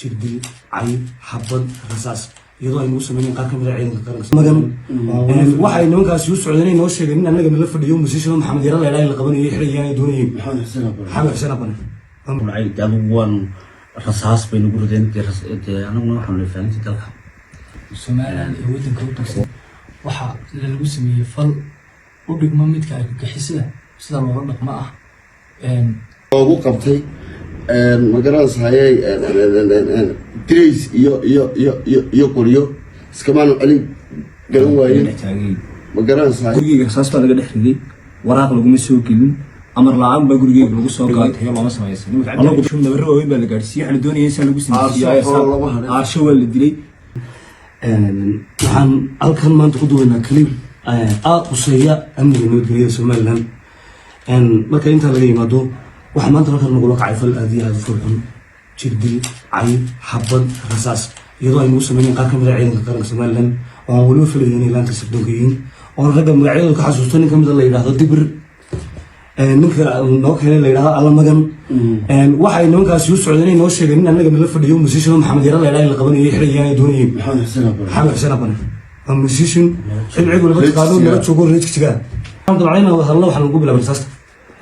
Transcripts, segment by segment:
jirdil cay xabad rasaas iyadoo aynu u sameeyeen qaar ka mid ah ciidanka qaranka magan waxay nimankaas u socdeen inoo sheegeen in anaga la fadhiyo musishiin maxamed yara leeyahay la qabanayay xirayaan ay doonayeen maxamed xuseen aban ay dadwan rasaas bay nagu rideen anaguna waxaan la fahantay dalka Soomaaliland ee wadanka u dhigsan waxa lagu sameeyay fal u dhigma midka ay bixisada sida loo dhaqmo ah ugu qabtay magaras hayay Grace iyo qoriyo iskamaanu celin garan waayeen magaras guriga rasaasta laga dhexriyay waraaq lagu ma soo gelin amar la'aan ba guriga lagu soo qaatay lama sameeyay anagu shum nabar oo baa la gaarsiiyay xal doonayay in lagu sameeyay aarsho wala dilay waxaan halkan maanta ku duwanaa kaliib aad quseeya amniga nabadgelyada Soomaaliland marka inta laga yimaado waxa maanta halkan nagu kacay fal aad iyo aad u xun jirdil cay xabad rasaas iyadoo aynu u sameeyeen qaar ka mid ah ciidanka qaranka Soomaaliland oo aan wali filayeen in laanta sabdoonkiin oo ragga magacyadooda ka xasuusto nin ka mid ah la yiraahdo dibir ninka noo keenay la yiraahdo alla magan waxay nimankaas u socdeen inoo sheegeen in anaga la fadhiyo musishiin maxamed yara leeyahay la qabanayay xirayaan ay doonayeen maxamed xuseen aban musishiin xilciga wala qaado meel joogo reejkiga alxamdulillah hadalna waxaan ugu bilaabay rasaasta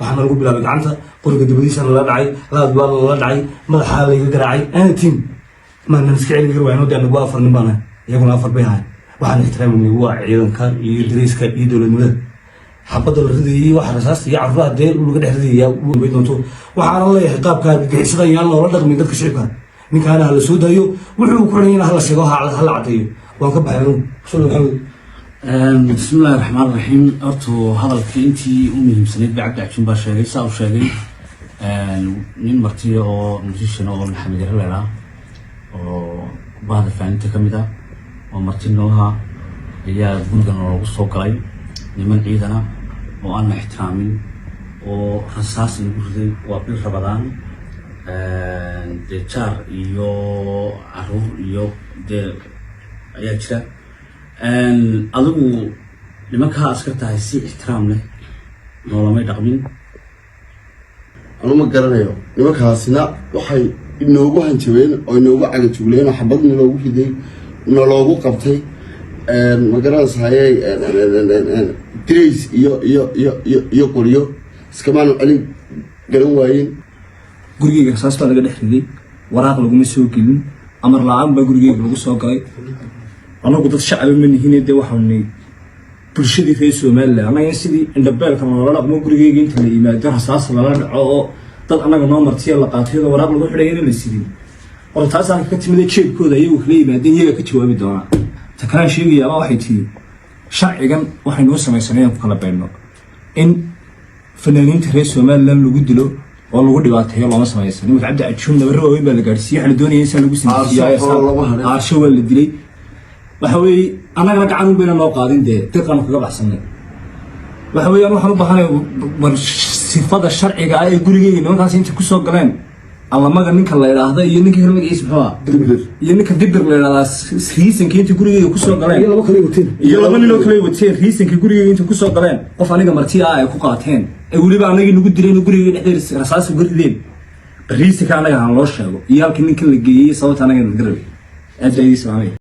waxaan ugu bilaabay gacanta qoriga dibadiisa la dhacay laad baa la dhacay madaxa la iga garaacay antin ma nan iska celin karo waano daan ugu afar nin baan iyaguna afar bay ahay waxaan ixtiraaminay waa ciidanka iyo dariiska iyo dawladnimada xabada la ridayay waxa rasaasta iyo carruurta dee laga dhexridayay way doonto waxaan leeyahay qaabka bixisada yaan loo dhaqmin dadka shicibka ninkaana la soo daayo wuxuu ku xirayna hal sheego hal cadeeyo waan ka baxay بسم الله الرحمن الرحيم أرتو هذا الكلينتي أمي مسند بعد عشان بشاغي ساو شاغي من مرتي أو مجيشنا أو محمد الهلا أو بعض الفنانين كمدا ومرتي نوها هي بنقول أنا وصوك علي لمن عيدنا وأنا احترامي ورصاص نقولي وقبل رمضان دشار يو عروض يو د أيشة adigu nimanka askartahay si ixtiraam leh noloma dhaqmin anu ma garanayo nimankaasina waxay inoogu hanjabeen oo inoogu cagajugleen xabadna loogu riday loogu qabtay magaras hayay Grace iyo qoriyo iskamaanu celin garan waayeen guriga rasaasta laga dhexriyay waraaq lagu ma soo gelin amar la'aan ba guriga lagu soo galay anagu dad shacab ma nihiin waxaan bulshadii reer Soomaaliland anaga sidii indhabeelka loola dhaqmo gurigeyga inta la yimaado rasaas lala dhaco dad anaga noo martiya la qaatay waraaq lagu xidhay in la sidii oo taas aan ka timid jeebkooda ayagu kala yimaadeen iyaga ka jawaabi doona ta kala sheegaya waxay tii sharcigan waxay noo sameeyeen kala beeno in fanaaniinta reer Soomaaliland lagu dilo oo lagu dhibaateeyo lama sameeysan nimanka cabdi ajun nabar oo baa la gaarsiiyay xal doonayay in lagu sameeyay aarsho wala dilay waxaway anaga gacan bayna loo qaadin dadkan kaga baxsanay waxaway waxaan u baahanay sifada sharciga ah ee gurigeyga nimankaas inta ku soo galeen allamaga ninka la yiraahdo iyo ninka hilmigiisa muxuu iyo ninka dibir la yiraahdo riisanka inta gurigeyga ku soo galeen iyo laba nin oo kale wateen riisanka gurigeyga inta ku soo galeen qof aniga martiya ay ku qaateen ee waliba anaga nagu dileen gurigeyga dhexdeeda rasaas ugu rideen riisanka anaga aan loo sheego iyo halkii ninka la geeyay sababta anaga garab aad ay ismaamay